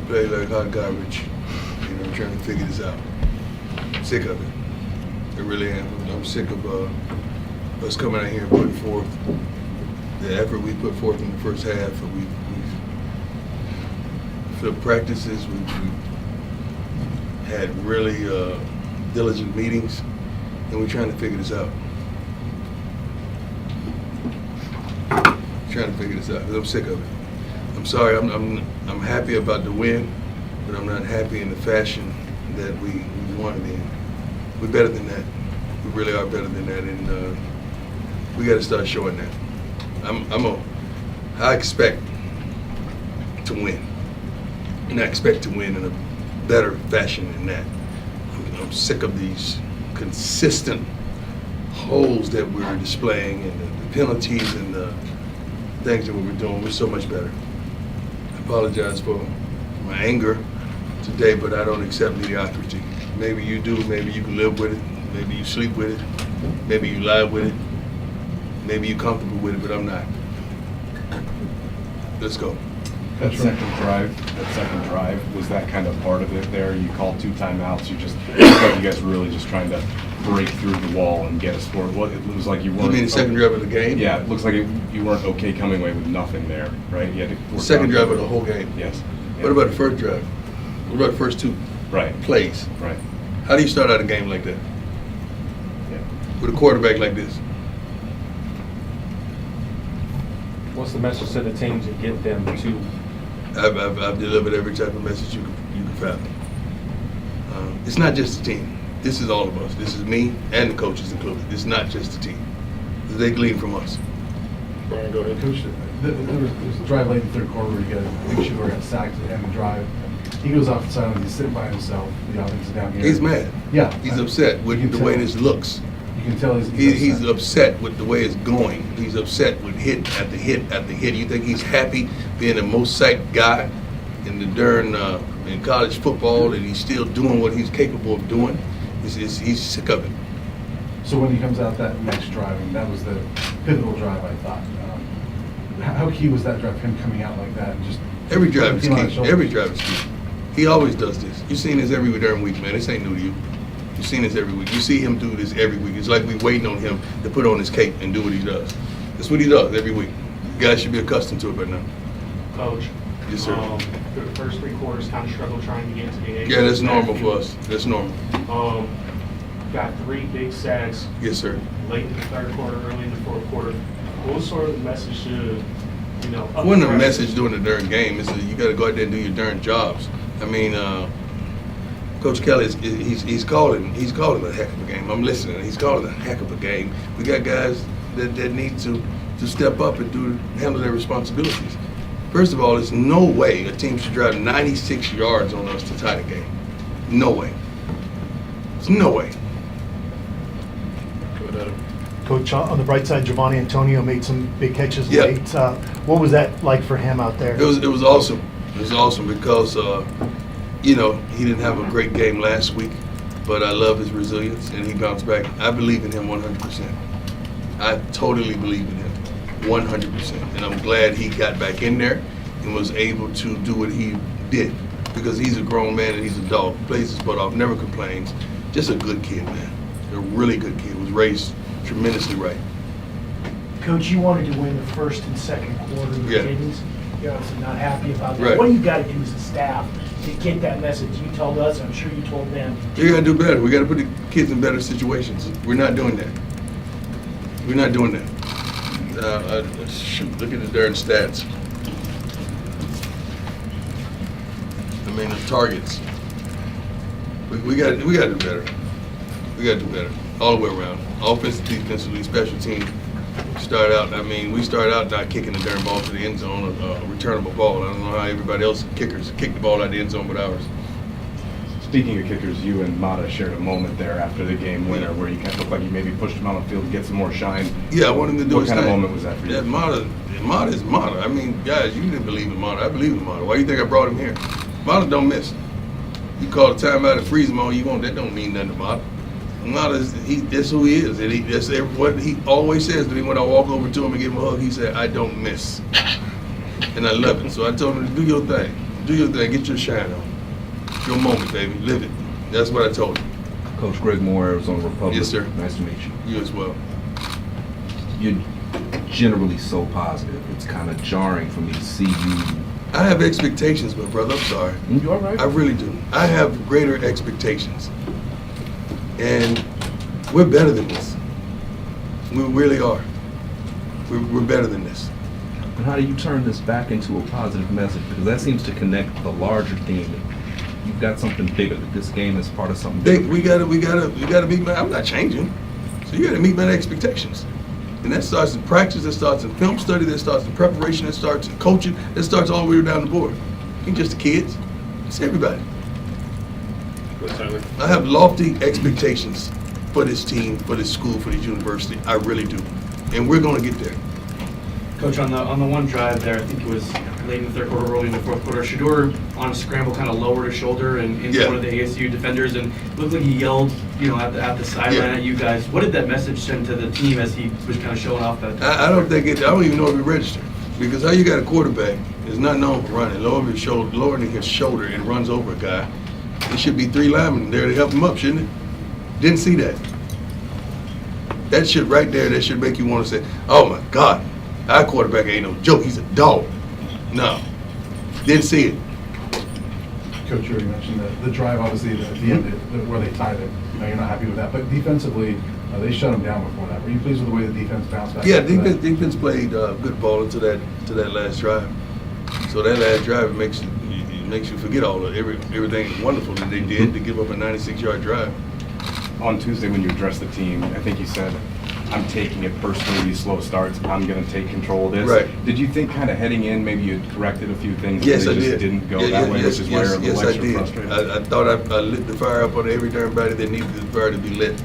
play like hot garbage. You know, trying to figure this out. I'm sick of it. I really am. I'm sick of us coming out here and putting forth the effort we put forth in the first half. We've filled practices. We've had really diligent meetings, and we're trying to figure this out. Trying to figure this out because I'm sick of it. I'm sorry. I'm happy about the win, but I'm not happy in the fashion that we wanted in. We're better than that. We really are better than that, and we got to start showing that. I expect to win, and I expect to win in a better fashion than that. I'm sick of these consistent holes that we're displaying and the penalties and the things that we were doing. We're so much better. I apologize for my anger today, but I don't accept mediocrity. Maybe you do. Maybe you can live with it. Maybe you sleep with it. Maybe you lie with it. Maybe you're comfortable with it, but I'm not. Let's go. That second drive, was that kind of part of it there? You called 2 timeouts. You guys were really just trying to break through the wall and get a score. What it was like you weren't. You mean the second drive of the game? Yeah, it looks like you weren't okay coming away with nothing there, right? You had to The second drive of the whole game. Yes. Yeah. What about the first drive? What about the first 2 plays? Right. How do you start out a game like that? Yeah. With a quarterback like this? What's the message to the team to get them to? I've delivered every type of message you can fathom. It's not just the team. This is all of us. This is me and the coaches included. It's not just the team. They glean from us. Brian, go ahead. Coach, there was a drive late in the third quarter where you got Big Shore got sacked at the end of the drive. He goes off the sideline, he's sitting by himself. The offense is down here. He's mad. Yeah. He's upset with the way this looks. You can tell He's upset with the way it's going. He's upset with hit after hit after hit. You think he's happy being the most psyched guy in the in college football, and he's still doing what he's capable of doing? He's sick of it. So when he comes out that next drive, and that was the pivotal drive, I thought. How key was that drive, him coming out like that and just every drive is team on his key. shoulders? Every drive is key. He always does this. You've seen this every darn week, man. This ain't new to you. You've seen this every week. You see him do this every week. It's like we waiting on him to put on his cape and do what he does. That's what he does every week. You guys should be accustomed to it by now. Coach. Yes, sir. The first 3 quarters kind of struggled trying to get into the game. Yeah, that's normal for us. That's normal. Got 3 big sacks. Yes, sir. Late in the third quarter, early in the fourth quarter. What was sort of the message to, It wasn't a message during the darn game. It's you got to go out there and do your darn jobs. I mean, Coach Kelly he's calling a heck of a game. I'm listening. He's calling a heck of a game. We got guys that need to step up and handle their responsibilities. First of all, there's no way a team should drive 96 yards on us to tie the game. No way. There's no way. Coach, on the bright side, Giovanni Antonio made some big catches Yeah. late. What was that like for him out there? It was awesome. It was awesome because he didn't have a great game last week, but I love his resilience and he bounced back. I believe in him 100%. I totally believe in him 100%, and I'm glad he got back in there and was able to do what he did because he's a grown man and he's a dog. Plays his butt off, never complains. Just a good kid, man. A really good kid. Was raised tremendously right. Coach, you wanted to win the first and second quarter. Yeah. You're obviously not happy about that. Right. What do you got to do as a staff to get that message? You told us, I'm sure you told them. We got to do better. We got to put the kids in better situations. We're not doing that. We're not doing that. Shoot, look at the darn stats. I mean, the targets. We got to do better. We got to do better all the way around. Offensive, defensively, special team. We start out not kicking the darn ball to the end zone, a returnable ball. I don't know how everybody else kickers kick the ball out of the end zone but ours. Speaking of kickers, you and Mata shared a moment there after the game winner where you kind of looked like you maybe pushed him on the field to get some more shine. Yeah, I wanted him to do What his kind thing. of moment was that for you? That Mata is Mata. I mean, guys, you didn't believe in Mata. I believe in Mata. Why do you think I brought him here? Mata don't miss. You call a timeout and freeze him all you want. That don't mean nothing to Mata. Mata, that's who he is. And that's what he always says to me when I walk over to him and give him a hug. He said, I don't miss. And I love it. So I told him to do your thing. do your thing, get your shine on. Your moment, baby, live it. That's what I told you. Coach Greg Moore, Arizona Republic. Yes, sir. Nice to meet you. You as well. You're generally so positive. It's kind of jarring for me to see you. I have expectations, my brother. I'm sorry. You all right? I really do. I have greater expectations. And we're better than this. We really are. We're better than this. And how do you turn this back into a positive message? Because that seems to connect the larger theme. You've got something bigger. That this game is part of something bigger. We gotta meet my, I'm not changing. So you gotta meet my expectations. And that starts in practice, that starts in film study, that starts in preparation, that starts in coaching, that starts all the way down the board. It ain't just the kids, it's everybody. Go, Tyler. I have lofty expectations for this team, for this school, for this university. I really do. And we're gonna get there. Coach, on the one drive there, I think it was late in the third quarter, early in the fourth quarter, Shador on a scramble kind of lowered his shoulder and into Yeah. one of the ASU defenders, and it looked like he yelled, at the sideline Yeah. at you guys. What did that message send to the team as he was kind of showing off that? I don't even know if he registered. Because how you got a quarterback is not known for running, lowering his shoulder and runs over a guy. There should be 3 linemen there to help him up, shouldn't it? Didn't see that. That shit right there, that should make you want to say, oh my God, our quarterback ain't no joke, he's a dog. No, didn't see it. Coach, you already mentioned the drive, obviously, at the end, where they tied it. You're not happy with that. But defensively, they shut them down before that. Were you pleased with the way the defense bounced back? Yeah, after that? defense played good ball into that last drive. So that last drive makes you forget all of everything wonderful that they did to give up a 96-yard drive. On Tuesday, when you addressed the team, I think you said, I'm taking it personally, these slow starts, I'm going to take control of this. Right. Did you think kind of heading in, maybe you had corrected a few things? Yes, that I they just did. didn't go that way, which is why you're a little I extra did. frustrated? I thought I lit the fire up on everybody that needed the fire to be lit.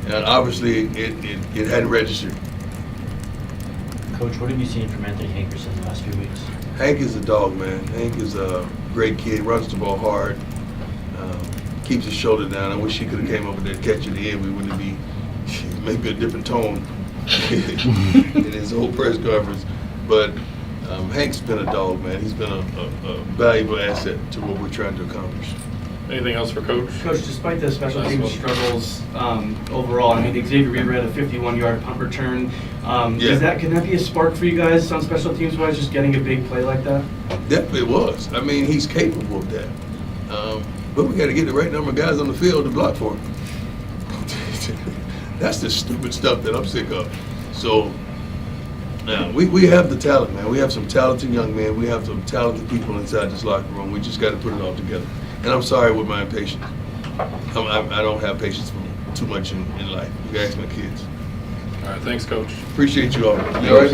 And obviously, it hadn't registered. Coach, what have you seen from Anthony Hankerson the last few weeks? Hank is a dog, man. Hank is a great kid, runs the ball hard, keeps his shoulder down. I wish he could have came up with that catch at the end. We wouldn't be, maybe a different tone in his whole press conference. But Hank's been a dog, man. He's been a valuable asset to what we're trying to accomplish. Anything else for Coach? Coach, despite the special Last team one. struggles overall, I mean, Xavier Weaver had a 51-yard punt return. Yeah. Can that be a spark for you guys on special teams wise, just getting a big play like that? Definitely it was. I mean, he's capable of that. But we got to get the right number of guys on the field to block for him. That's the stupid stuff that I'm sick of. So, we have the talent, man. We have some talented young men. We have some talented people inside this locker room. We just got to put it all together. And I'm sorry with my impatience. I don't have patience for too much in life. You can ask my kids. All right, thanks, Coach. Appreciate you all. You all right?